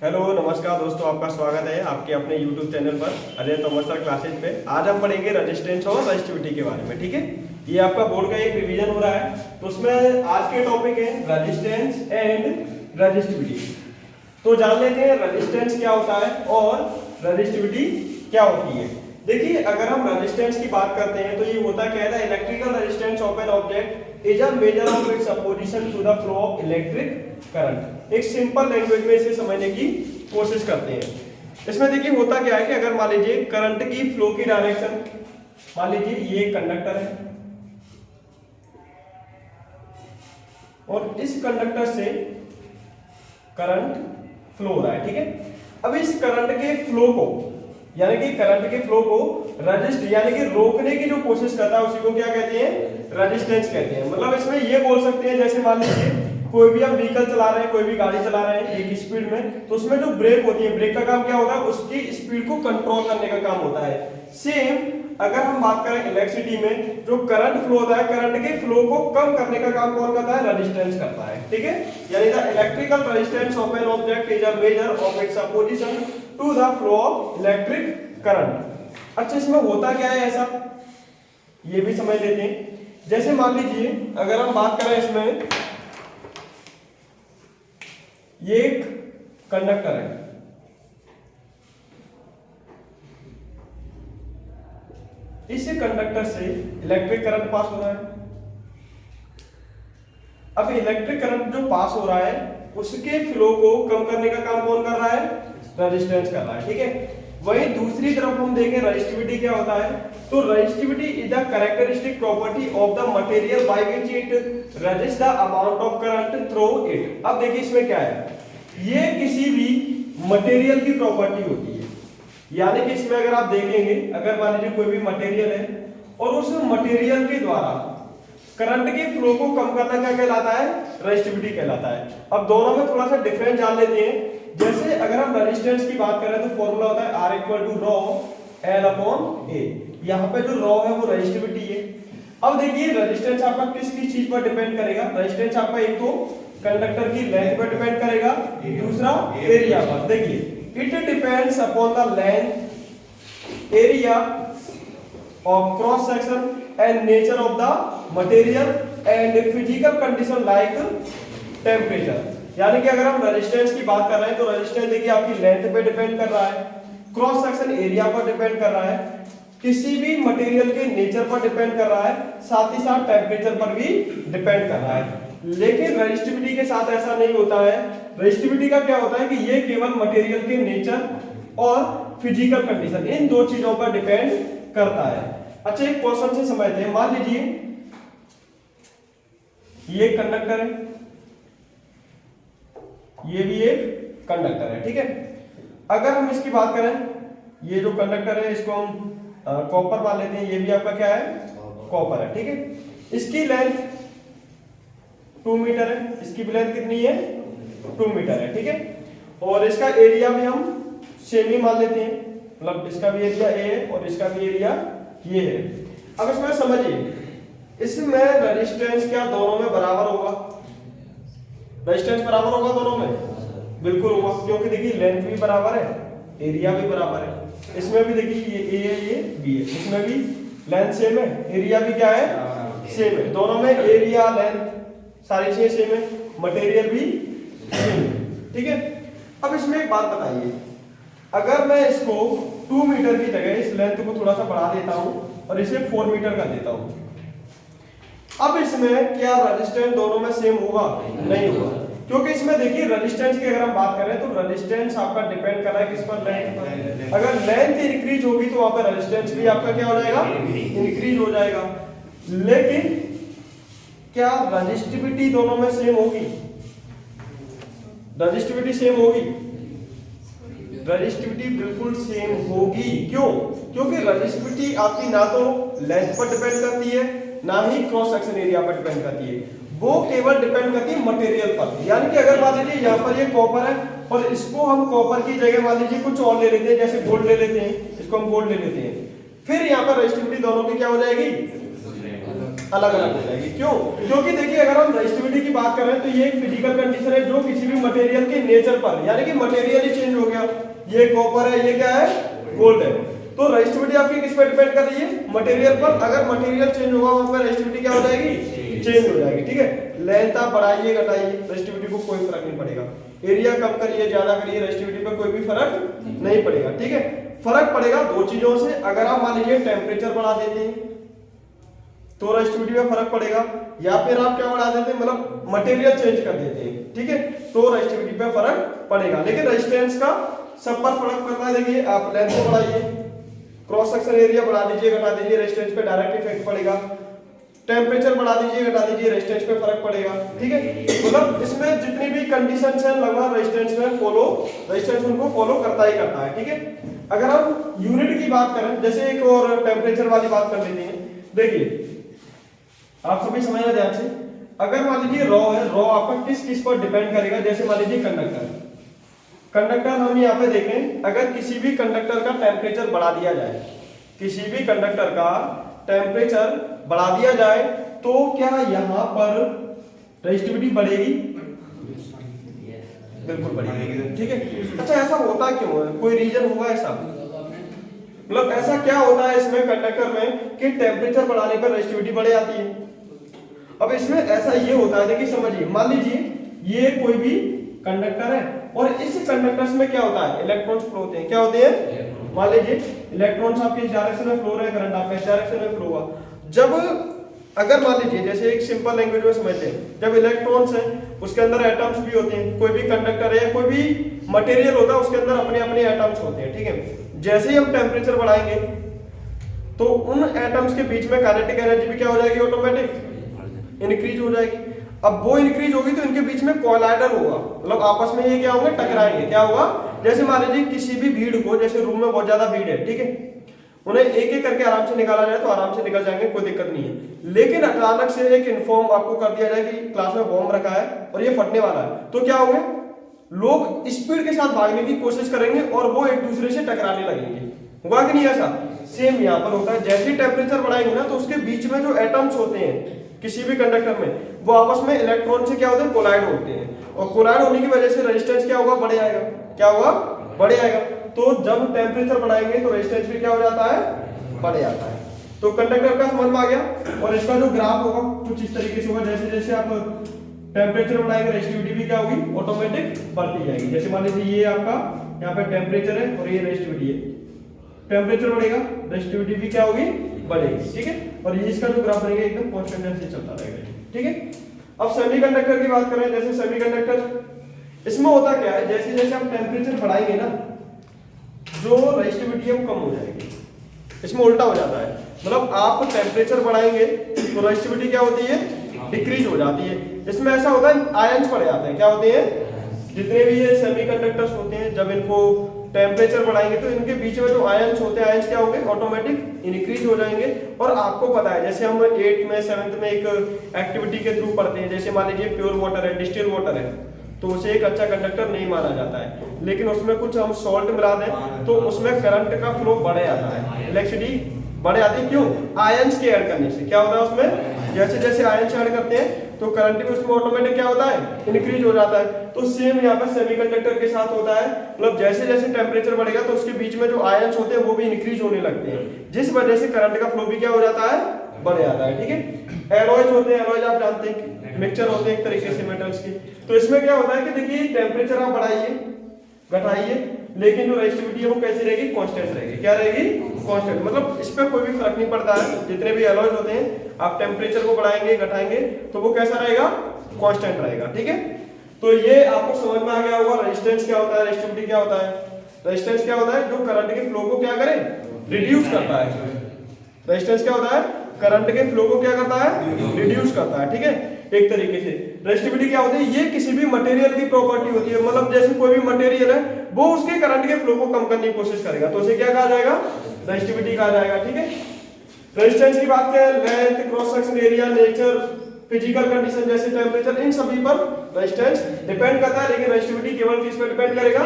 Hello नमस्कार दोस्तों, आपका स्वागत है आपके अपने YouTube चैनल पर अजय तोमर सर क्लासेज पे। आज हम पढ़ेंगे रेजिस्टेंस और रेजिस्टिविटी के बारे में। ठीक है, ये आपका बोर्ड का एक रिवीजन हो रहा है, तो उसमें आज के टॉपिक है रेजिस्टेंस एंड रेजिस्टिविटी। तो जान लेते हैं रेजिस्टेंस क्या होता है और रेजिस्टिविटी क्या होती है। देखिए, अगर हम रेजिस्टेंस की बात करते हैं तो ये होता क्या है, electrical resistance of an object is a measure of its opposition to the flow of electric current. एक सिंपल लैंग्वेज में इसे समझने की कोशिश करते हैं। इसमें देखिए होता क्या है कि अगर मान लीजिए करंट की फ्लो की डायरेक्शन, मान लीजिए ये कंडक्टर है और इस कंडक्टर से करंट फ्लो हो रहा है। ठीक है, अब इस करंट के फ्लो को यानी कि करंट के फ्लो को रेजिस्ट यानी कि रोकने की जो कोशिश करता है उसी को क्या कहते हैं, रेजिस्टेंस कहते हैं। मतलब इसमें ये बोल सकते हैं, जैसे मान लीजिए कोई भी हम व्हीकल चला रहे हैं, कोई भी गाड़ी चला रहे हैं एक स्पीड में, तो उसमें जो ब्रेक होती है, ब्रेक का काम क्या होता है, उसकी स्पीड को कंट्रोल करने का काम होता है। सेम अगर हम बात करें इलेक्ट्रिसिटी में, जो करंट फ्लो होता है, करंट के फ्लो को कम करने का काम कौन करता है, रेजिस्टेंस करता है। ठीक है, यानी the electrical resistance of an object is a measure of its opposition to the flow of electric current. अच्छा, इसमें होता क्या है ऐसा, ये भी समझ लेते हैं। जैसे मान लीजिए अगर हम बात करें, इसमें ये एक कंडक्टर है, इस कंडक्टर से इलेक्ट्रिक करंट पास हो रहा है। अब इलेक्ट्रिक करंट जो पास हो रहा है उसके फ्लो को कम करने का काम कौन कर रहा है, रेजिस्टेंस कर रहा है। ठीक है, वहीं दूसरी तरफ हम देखें रेजिस्टिविटी क्या होता है, तो resistivity is the characteristic property of the material by which it resist the amount of current through it. अब देखिए इसमें क्या है, ये किसी भी मटेरियल की प्रॉपर्टी होती है। यानी कि इसमें अगर आप देखेंगे, अगर मान लीजिए कोई भी मटेरियल है और उस मटेरियल के द्वारा करंट के फ्लो को कम करना क्या कहलाता है, रेजिस्टिविटी कहलाता है। अब दोनों में थोड़ा सा डिफरेंस जान लेते हैं। जैसे अगर हम रेजिस्टेंस की बात करें तो फॉर्मूला होता है R equal to rho L upon A। यहाँ पे जो रॉ है वो रेजिस्टिविटी है। अब देखिए रेजिस्टेंस आपका किस किस चीज पर डिपेंड करेगा, रेजिस्टेंस आपका एक तो कंडक्टर की लेंथ पर डिपेंड करेगा, दूसरा एरिया पर। देखिए it depends upon the length, area of cross section and nature of the material and physical condition like temperature. यानी कि अगर हम रेजिस्टेंस की बात कर रहे हैं तो रेजिस्टेंस देखिए आपकी लेंथ पे डिपेंड कर रहा है, क्रॉस सेक्शन एरिया पर डिपेंड कर रहा है, किसी भी मटेरियल के नेचर पर डिपेंड कर रहा है, साथ ही साथ टेम्परेचर पर भी डिपेंड कर रहा है। लेकिन रेजिस्टिविटी के साथ ऐसा नहीं होता है। रेजिस्टिविटी का क्या होता है कि ये केवल मटेरियल के नेचर और फिजिकल कंडीशन, इन दो चीजों पर डिपेंड करता है। अच्छा, एक क्वेश्चन से समझते हैं। मान लीजिए ये कंडक्टर है, ये भी एक कंडक्टर है। ठीक है, अगर हम इसकी बात करें, ये जो कंडक्टर है इसको हम कॉपर मान लेते हैं, ये भी आपका क्या है, कॉपर है। ठीक है, इसकी लेंथ 2 मीटर है, इसकी भी लेंथ कितनी है, 2 मीटर है। ठीक है, और इसका एरिया भी हम सेम ही मान लेते हैं, मतलब इसका भी एरिया A है और इसका भी एरिया ये है। अब इसमें समझिए, इसमें रेजिस्टेंस क्या दोनों में बराबर होगा, रेजिस्टेंस बराबर होगा दोनों में, बिल्कुल होगा, क्योंकि देखिए लेंथ भी बराबर है, एरिया भी बराबर है। इसमें भी देखिए ये A है, ये B है, इसमें भी लेंथ सेम है, एरिया भी क्या है, सेम है। दोनों में एरिया, लेंथ, सारी चीजें सेम है, मटेरियल भी सेम है। ठीक है, अब इसमें एक बात बताइए, अगर मैं इसको 2 मीटर की जगह इस लेंथ को थोड़ा सा बढ़ा देता हूं और इसे 4 मीटर कर देता हूं, अब इसमें क्या रेजिस्टेंस दोनों में सेम होगा, नहीं होगा। क्योंकि इसमें देखिए रेजिस्टेंस की अगर हम बात करें तो रेजिस्टेंस आपका डिपेंड कर रहा है किस पर, लेंथ पर। अगर लेंथ इंक्रीज होगी तो वहां पर रेजिस्टेंस भी आपका क्या हो जाएगा, इंक्रीज हो जाएगा। लेकिन क्या रेजिस्टिविटी दोनों में सेम होगी, रेजिस्टिविटी सेम होगी, रेजिस्टिविटी बिल्कुल सेम होगी। क्यों, क्योंकि रेजिस्टिविटी आपकी ना तो लेंथ पर डिपेंड करती है ना ही क्रॉस सेक्शन एरिया पर डिपेंड करती है, वो केवल डिपेंड करती है मटेरियल पर। यानी कि अगर मान लीजिए यहाँ पर ये कॉपर है और इसको हम कॉपर की जगह मान लीजिए कुछ और ले लेते हैं, जैसे गोल्ड ले लेते हैं, इसको हम गोल्ड ले लेते हैं, फिर यहाँ पर रेजिस्टिविटी दोनों की क्या हो जाएगी, अलग अलग हो जाएगी। क्यों? क्योंकि देखिए अगर हम रेजिस्टिविटी की बात करें तो ये एक फिजिकल कंडीशन है जो किसी भी मटेरियल के नेचर पर, यानी कि मटेरियल ही चेंज हो गया, ये कॉपर है, ये क्या है, गोल्ड है, तो रेजिस्टिविटी आपकी किस पर डिपेंड कर रही है, मटेरियल पर। अगर मटेरियल चेंज होगा वहां पर रेजिस्टिविटी क्या हो जाएगी, चेंज हो जाएगी, ठीक है। लेंथ आप बढ़ाइए घटाइए, रेजिस्टिविटी को कोई फर्क नहीं पड़ेगा, एरिया कम करिए ज्यादा करिए, रेजिस्टिविटी पर कोई भी फर्क नहीं पड़ेगा, ठीक है। फर्क पड़ेगा दो चीजों से, अगर आप मान लीजिए टेम्परेचर बढ़ा देते हैं तो रेजिस्टिविटी में फर्क पड़ेगा, या फिर आप क्या बढ़ा देते हैं, मतलब मटेरियल चेंज कर देते हैं, ठीक है, तो रेजिस्टिविटी पे फर्क पड़ेगा। लेकिन रेजिस्टेंस का सब पर फर्क पड़ता है। देखिए आप लेंथ को बढ़ाइए, क्रॉस सेक्शन एरिया बढ़ा दीजिए घटा दीजिए, रेजिस्टेंस पे डायरेक्ट इफेक्ट पड़ेगा, टेम्परेचर बढ़ा दीजिए घटा दीजिए, रेजिस्टेंस पे फर्क पड़ेगा, ठीक है। मतलब इसमें जितनी भी कंडीशंस हैं लगभग रेजिस्टेंस में रेजिस्टेंस उनको फॉलो करता ही करता है, ठीक है। अगर हम यूनिट की बात करें, जैसे एक और टेम्परेचर वाली बात कर लेते हैं। देखिए आप सभी समझना ध्यान से, अगर मान लीजिए रॉ है, रॉ आपका किस किस पर डिपेंड करेगा, जैसे मान लीजिए कंडक्टर हम यहाँ पे देखें, अगर किसी भी कंडक्टर का टेम्परेचर बढ़ा दिया जाए, किसी भी कंडक्टर का टेम्परेचर बढ़ा दिया जाए तो क्या यहाँ पर रेजिस्टिविटी बढ़ेगी, बिल्कुल बढ़ेगी, ठीक है। अच्छा ऐसा होता क्यों है, कोई रीजन होगा ऐसा, मतलब ऐसा क्या होता है इसमें कंडक्टर में कि टेम्परेचर बढ़ाने पर रेजिस्टिविटी बढ़ जाती है। अब इसमें ऐसा ये होता है, देखिए समझिए, मान लीजिए ये कोई भी कंडक्टर है और इस कंडक्टर्स में क्या होता है, इलेक्ट्रॉन्स फ्लो होते हैं, क्या होते हैं, मान लीजिए इलेक्ट्रॉन्स आपके इस डायरेक्शन में फ्लो हो रहे हैं, करंट आपके इस डायरेक्शन में फ्लो हुआ। जब अगर मान लीजिए जैसे एक सिंपल लैंग्वेज में समझते हैं, जब इलेक्ट्रॉन्स हैं उसके अंदर एटम्स भी होते हैं, कोई भी कंडक्टर है, कोई भी मटेरियल होता है उसके अंदर अपने अपने एटम्स होते हैं, ठीक है। जैसे ही हम टेम्परेचर बढ़ाएंगे तो उन एटम्स के बीच में काइनेटिक एनर्जी भी क्या हो जाएगी, ऑटोमेटिक इंक्रीज हो जाएगी। अब वो इंक्रीज होगी तो इनके बीच में कोलाइडर होगा, मतलब आपस में ये क्या होंगे, टकराएंगे। क्या होगा, जैसे मान लीजिए किसी भी भीड़ को, जैसे रूम में बहुत ज्यादा भीड़ है, ठीक है, उन्हें एक एक करके आराम से निकाला जाए तो आराम से निकल जाएंगे, कोई दिक्कत नहीं है। लेकिन अचानक से एक इन्फॉर्म आपको कर दिया जाए कि क्लास में बॉम्ब रखा है और ये फटने वाला है, तो क्या होंगे, लोग स्पीड के साथ भागने की कोशिश करेंगे और वो एक दूसरे से टकराने लगेंगे। होगा कि नहीं ऐसा? सेम यहाँ पर होता है, जैसे ही टेम्परेचर बढ़ाएंगे ना तो उसके बीच में जो एटम्स होते हैं किसी भी कंडक्टर में, वो आपस में इलेक्ट्रॉन से क्या होते हैं, कोलाइड होते हैं, और कोलाइड होने की वजह से रेजिस्टेंस क्या होगा, बढ़ जाएगा। क्या होगा, बढ़ जाएगा। तो जब टेम्परेचर बढ़ाएंगे तो रेजिस्टेंस भी क्या हो जाता है, बढ़ जाता है। तो कंडक्टर का समझ में आ गया। और इसका जो ग्राफ होगा कुछ इस तरीके से होगा, जैसे जैसे आप टेम्परेचर बढ़ाएंगे रेजिस्टिविटी भी क्या होगी, ऑटोमेटिक बढ़ती जाएगी। जैसे मान लीजिए ये आपका यहाँ पे टेम्परेचर है और ये रेजिस्टिविटी है, टेम्परेचर बढ़ेगा रेजिस्टिविटी भी क्या होगी, बढ़ेगी, ठीक है। और ये इसका जो ग्राफ रहेगा एकदम कांस्टेंट जैसे चलता रहेगा, ठीक है। अब सेमीकंडक्टर की बात करें, जैसे सेमीकंडक्टर, इसमें होता क्या है, जैसे जैसे हम टेम्परेचर बढ़ाएंगे ना जो रेजिस्टिविटी है वो कम हो जाएगी। इसमें उल्टा हो जाता है, मतलब आप टेम्परेचर बढ़ाएंगे तो रेजिस्टिविटी क्या होती है, डिक्रीज हो जाती है। इसमें ऐसा होता है आयंस बढ़ जाते हैं। क्या होते हैं, जितने भी ये सेमीकंडक्टर्स होते हैं जब इनको टेम्परेचर बढ़ाएंगे तो इनके बीच में जो आयंस होते हैं, आयंस क्या होंगे, ऑटोमेटिक इंक्रीज हो जाएंगे। और आपको पता है जैसे हम 8th में 7th में एक एक्टिविटी के थ्रू पढ़ते हैं, जैसे मान लीजिए प्योर वाटर है, डिस्टिल वाटर है, तो उसे एक अच्छा कंडक्टर नहीं माना जाता है, लेकिन उसमें कुछ हम सॉल्ट मिला दें तो उसमें करंट का फ्लो बढ़ जाता है, इलेक्ट्रिसिटी बढ़ जाती है। क्यों, आयंस के ऐड करने से। क्या होता है उसमें, जैसे जैसे आयंस ऐड करते हैं तो करंट भी उसमें ऑटोमेटिक क्या होता है, इंक्रीज हो जाता है। तो सेम यहाँ पर सेमीकंडक्टर के साथ होता है, मतलब जैसे जैसे टेम्परेचर बढ़ेगा तो उसके बीच में जो आयंस होते हैं वो भी इंक्रीज होने लगते हैं, जिस वजह से करंट का फ्लो भी क्या हो जाता है, बढ़ जाता है, ठीक है। एलॉयज होते हैं, एलॉयज आप जानते हैं मिक्सचर होते हैं एक तरीके से मेटल्स के। तो इसमें क्या होता है कि देखिए टेम्परेचर आप बढ़ाइए घटाइए, लेकिन जो रेजिस्टिविटी है वो कैसी रहेगी, कांस्टेंट रहेगी। क्या रहेगी, कांस्टेंट। मतलब इस पर कोई भी फर्क नहीं पड़ता है, जितने भी एलॉयज होते हैं आप टेम्परेचर को बढ़ाएंगे घटाएंगे तो वो कैसा रहेगा, कांस्टेंट रहेगा, ठीक है। तो ये आपको समझ में आ गया होगा रेजिस्टेंस क्या होता है, रेजिस्टिविटी क्या होता है। रेजिस्टेंस क्या होता है, जो करंट के फ्लो को क्या करे, रिड्यूस करता है। रेजिस्टेंस क्या होता है, करंट के फ्लो को क्या करता है, रिड्यूस करता है, ठीक है। एक तरीके से रेजिस्टिविटी क्या होती है, ये किसी भी मटेरियल की प्रॉपर्टी होती है, मतलब जैसे कोई भी मटेरियल है वो उसके करंट के फ्लो को कम करने की कोशिश करेगा तो उसे क्या कहा जाएगा, रेजिस्टिविटी कहा जाएगा, ठीक है। रेजिस्टेंस की बात करें, length, cross section area, nature, physical condition जैसे टेम्परेचर, इन सभी पर रेजिस्टेंस डिपेंड करता है। लेकिन रेजिस्टिविटी केवल किस पर डिपेंड करेगा,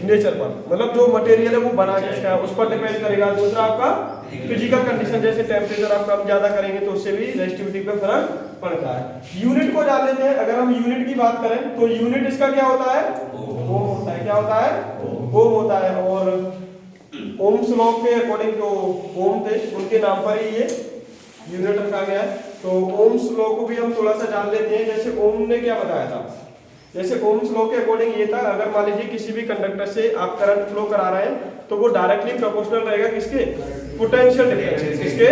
नेचर पर, मतलब जो मटेरियल है वो बना किसका है उस पर डिपेंड करेगा। दूसरा आपका फिजिकल कंडीशन, जैसे टेम्परेचर आप कम ज्यादा करेंगे तो उससे भी रेजिस्टिविटी पे फर्क पड़ता है। यूनिट को जान लेते हैं। अगर हम यूनिट की बात करें तो यूनिट इसका क्या होता है, ओम होता है। क्या होता है, ओम होता है। और ओम्स लॉ के अकॉर्डिंग जो ओम थे उनके नाम पर ही ये यूनिट रखा गया है। तो ओम्स लॉ को भी हम थोड़ा सा जान लेते हैं। जैसे ओम ने क्या बताया था, जैसे ओम्स लॉ के अकॉर्डिंग ये था, अगर मान लीजिए किसी भी कंडक्टर से आप करंट फ्लो करा रहे हैं तो वो डायरेक्टली प्रोपोर्शनल रहेगा किसके, पोटेंशियल डिफरेंस किसके।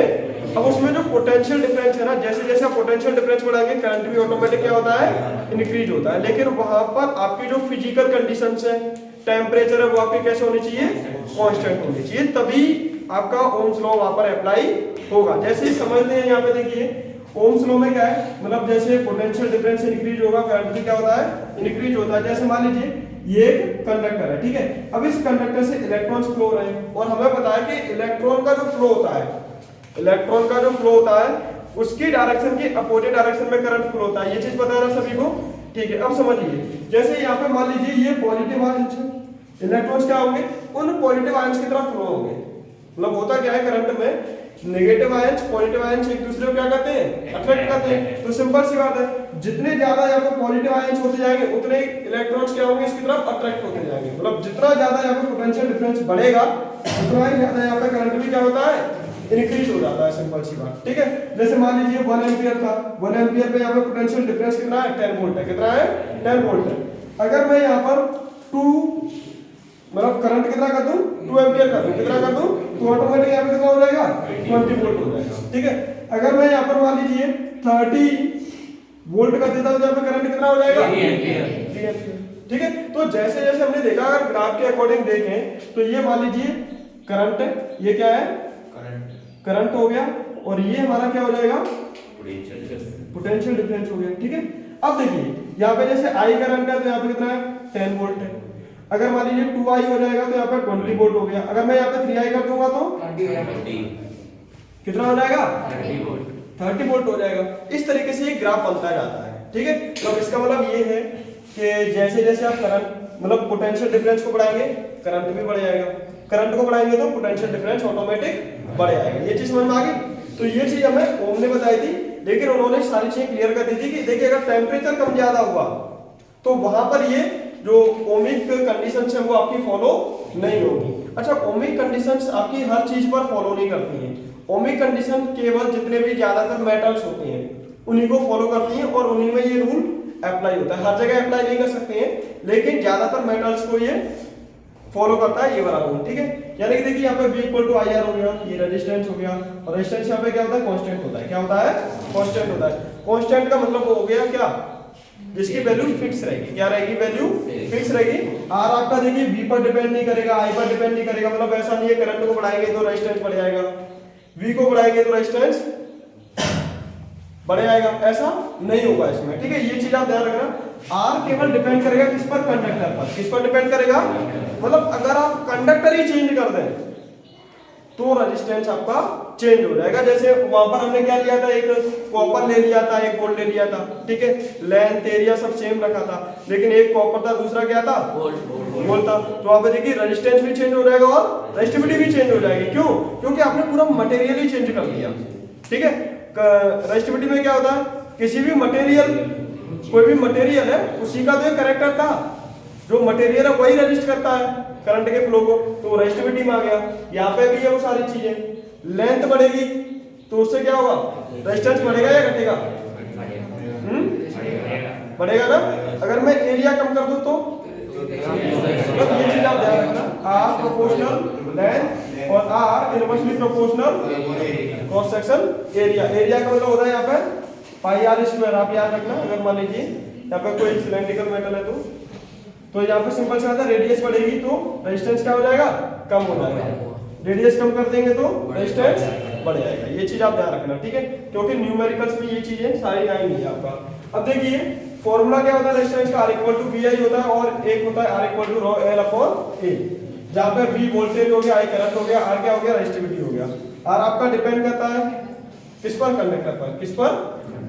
अब उसमें जो पोटेंशियल डिफरेंस है ना, जैसे जैसे आप पोटेंशियल डिफरेंस बढ़ाएंगे करंट भी ऑटोमेटिक क्या होता है, इंक्रीज होता है। लेकिन वहां पर आपकी जो फिजिकल कंडीशंस है, टेम्परेचर है, वो आपके कैसे होनी चाहिए, कांस्टेंट होनी चाहिए, तभी आपका ओम्स लॉ वहां पर अप्लाई होगा। जैसे ही समझते हैं यहाँ पे देखिए ओम्स लॉ में क्या है, मतलब जैसे पोटेंशियल डिफरेंस इंक्रीज होगा करंट भी क्या होता है, इंक्रीज होता है। जैसे मान लीजिए ये एक कंडक्टर है, ठीक है। अब इस कंडक्टर से इलेक्ट्रॉन्स फ्लो हो रहे हैं और हमें पता है कि इलेक्ट्रॉन का जो फ्लो होता है, इलेक्ट्रॉन का जो फ्लो होता है उसकी डायरेक्शन की अपोजिट डायरेक्शन में करंट फ्लो होता है। ये चीज पता है ना सभी को, ठीक है। अब समझिए, जैसे यहाँ पे मान लीजिए ये पॉजिटिव आयंस है, इलेक्ट्रॉन्स क्या होंगे, उन पॉजिटिव आयंस की तरफ फ्लो होंगे। मतलब होता क्या है करंट में, नेगेटिव आयंस पॉजिटिव आयंस एक दूसरे को क्या करते हैं, अट्रैक्ट करते हैं। तो सिंपल सी बात है, जितने ज्यादा यहाँ पे पॉजिटिव आयंस होते जाएंगे उतने इलेक्ट्रॉन्स क्या होंगे, इसकी तरफ अट्रैक्ट होते जाएंगे। मतलब जितना ज्यादा यहाँ पे पोटेंशियल डिफरेंस बढ़ेगा उतना ही ज्यादा यहाँ पे करंट भी क्या होता है, इंक्रीज हो जाता है। सिंपल सी बात, ठीक है। जैसे मान लीजिए 1 एम्पियर था, 1 एम्पियर पे यहाँ पे पोटेंशियल डिफरेंस कितना है, 10 वोल्ट है। कितना है, 10 वोल्ट है। अगर मैं यहाँ पर 2 मतलब करंट कितना कर दूं, 2 एम्पियर कर दूं, कितना कर दूं, तो ऑटोमेटिक यहाँ पे कितना हो जाएगा, 20 वोल्ट हो जाएगा, ठीक है। अगर मैं यहाँ पर मान लीजिए 30 वोल्ट कर देता हूं तो यहाँ पे करंट कितना हो जाएगा, 3 एम्पियर, ठीक है। तो जैसे जैसे हमने देखा, अगर ग्राफ के अकॉर्डिंग देखें तो ये मान लीजिए करंट है, ये क्या है, करंट हो गया, और ये हमारा क्या हो जाएगा, पोटेंशियल डिफरेंस हो गया, ठीक है। अब देखिए यहाँ पे जैसे आई करंट है तो यहाँ पे कितना है, 10 वोल्ट है। अगर मान लीजिए 2i हो जाएगा तो यहाँ पे 20 वोल्ट हो गया। अगर मैं यहाँ पे 3i कर दूंगा तो कितना हो जाएगा, 30 वोल्ट हो जाएगा। इस तरीके से ये ग्राफ बनता जाता है, ठीक है। तो इसका मतलब ये है कि जैसे जैसे आप करंट मतलब पोटेंशियल डिफरेंस को बढ़ाएंगे करंट भी बढ़ जाएगा, करंट को बढ़ाएंगे तो पोटेंशियल डिफरेंस ऑटोमेटिक बढ़ जाएगा। ये चीज समझ में आ गई। तो ये चीज हमें ओम ने बताई थी, लेकिन उन्होंने सारी चीजें क्लियर कर दी थी कि देखिए अगर टेम्परेचर कम ज्यादा हुआ तो वहां पर ये जो ओमिक कंडीशंस है वो आपकी फॉलो नहीं होगी। अच्छा, ओमिक कंडीशंस आपकी हर चीज पर फॉलो नहीं करती हैं। ओमिक कंडीशन केवल जितने भी ज्यादातर मेटल्स होते हैं उन्हीं को फॉलो करती हैं और उन्हीं में ये रूल अप्लाई होता है। हर जगह अप्लाई नहीं कर सकते हैं, लेकिन ज्यादातर मेटल्स को ये फॉलो करता है ये वाला रूल, ठीक है। यानी कि देखिए यहाँ पे V इक्वल टू IR हो गया, ये रेजिस्टेंस हो गया, और रेजिस्टेंस यहाँ पे क्या होता है, कांस्टेंट होता है। क्या होता है, कांस्टेंट होता है। कांस्टेंट का मतलब हो गया क्या, जिसकी वैल्यू फिक्स रहेगी। क्या रहेगी, वैल्यू फिक्स रहेगी। R आपका देखिए V पर डिपेंड नहीं करेगा, I पर डिपेंड नहीं करेगा। मतलब ऐसा नहीं है करंट को बढ़ाएंगे तो रेजिस्टेंस बढ़ जाएगा, V को बढ़ाएंगे तो रेजिस्टेंस बढ़ जाएगा, ऐसा नहीं होगा इसमें, ठीक है। ये चीज आप ध्यान रखना। R केवल डिपेंड करेगा किस पर, कंडक्टर पर। किस पर डिपेंड करेगा, मतलब अगर आप कंडक्टर ही चेंज कर दें तो रेजिस्टेंस आपका चेंज हो जाएगा। जैसे वहां पर हमने क्या लिया था, एक कॉपर ले लिया था, एक गोल्ड ले लिया था, ठीक है। लेंथ एरिया सब सेम रखा था, लेकिन एक कॉपर था, दूसरा क्या था, गोल्ड था। तो वहां पे देखिए रेजिस्टेंस भी चेंज हो जाएगा और रेजिस्टिविटी भी चेंज हो जाएगी। क्यों, क्योंकि आपने पूरा मटेरियल ही चेंज कर दिया, ठीक है। रेजिस्टिविटी में क्या होता है, किसी भी मटेरियल, कोई भी मटेरियल है उसी का तो एक कैरेक्टर था, जो मटेरियल है वही रेजिस्ट करता है करंट के फ्लो को, तो रेजिस्टिविटी में आ गया। यहाँ पे भी है वो सारी चीजें। लेंथ बढ़ेगी तो उससे क्या होगा, रेजिस्टेंस बढ़ेगा या घटेगा, बढ़ेगा ना। अगर मैं एरिया कम कर दूं तो मतलब ये चीज आप ध्यान रखना, R प्रोपोर्शनल लेंथ और R inversely proportional cross section area. Area का मतलब होता है यहाँ पे पाई आर स्क्वायर, आप याद रखना। अगर मान लीजिए यहाँ पे कोई सिलेंड्रिकल मेटल है तो यहाँ पे सिंपल सा रेडियस बढ़ेगी तो रेजिस्टेंस क्या हो जाएगा, कम हो जाएगा। रेडियस कम कर देंगे तो रेजिस्टेंस बढ़ जाएगा। ये चीज आप ध्यान रखना, ठीक है, क्योंकि न्यूमेरिकल्स में ये चीजें सारी आएंगी है आपका। अब देखिए फॉर्मूला क्या होता है रेजिस्टेंस का, R इक्वल टू VI होता है और एक होता है R equal to L upon A, जहाँ पे V वोल्टेज हो गया, I करंट हो गया, R क्या हो गया, रेजिस्टिविटी हो गया। R आपका डिपेंड करता है किस पर, कंडक्टर पर। किस पर,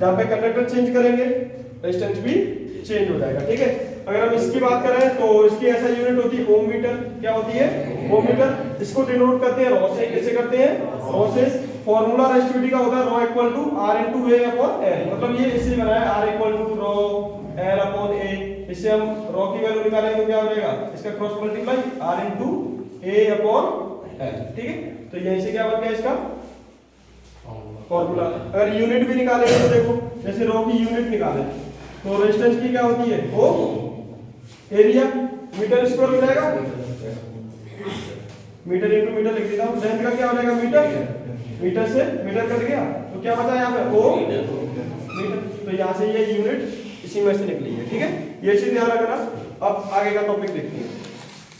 जहाँ पे कंडक्टर चेंज करेंगे रेजिस्टेंस भी चेंज हो जाएगा, ठीक है। अगर हम इसकी बात करें तो इसकी ऐसा यूनिट होती है ओम मीटर। क्या होती है, ओम मीटर। इसको डिनोट करते हैं रॉ से। कैसे करते हैं, रॉ से। फॉर्मूला रेजिस्टिविटी का होता है rho equal to R into A upon L, मतलब ये इससे बना है R equal to rho L upon A. इससे हम रो की वैल्यू निकालेंगे तो क्या हो जाएगा, इसका cross multiply R into A upon L, ठीक है। तो यहीं से क्या बन गया इसका फॉर्मूला। अगर यूनिट भी निकालेंगे तो देखो, जैसे रो की यूनिट निकाले तो रेजिस्टेंस की क्या होती है वो एरिया मीटर स्क्वायर हो जाएगा, मीटर इनटू मीटर लिख देता हूं। लेंथ का क्या हो जाएगा मीटर, मीटर से मीटर कट गया तो क्या बचा यहाँ पे ओ मीटर। तो यहाँ से ये यूनिट इसी में से निकली है, ठीक है। ये चीज ध्यान रखना। अब आगे का टॉपिक देखते हैं।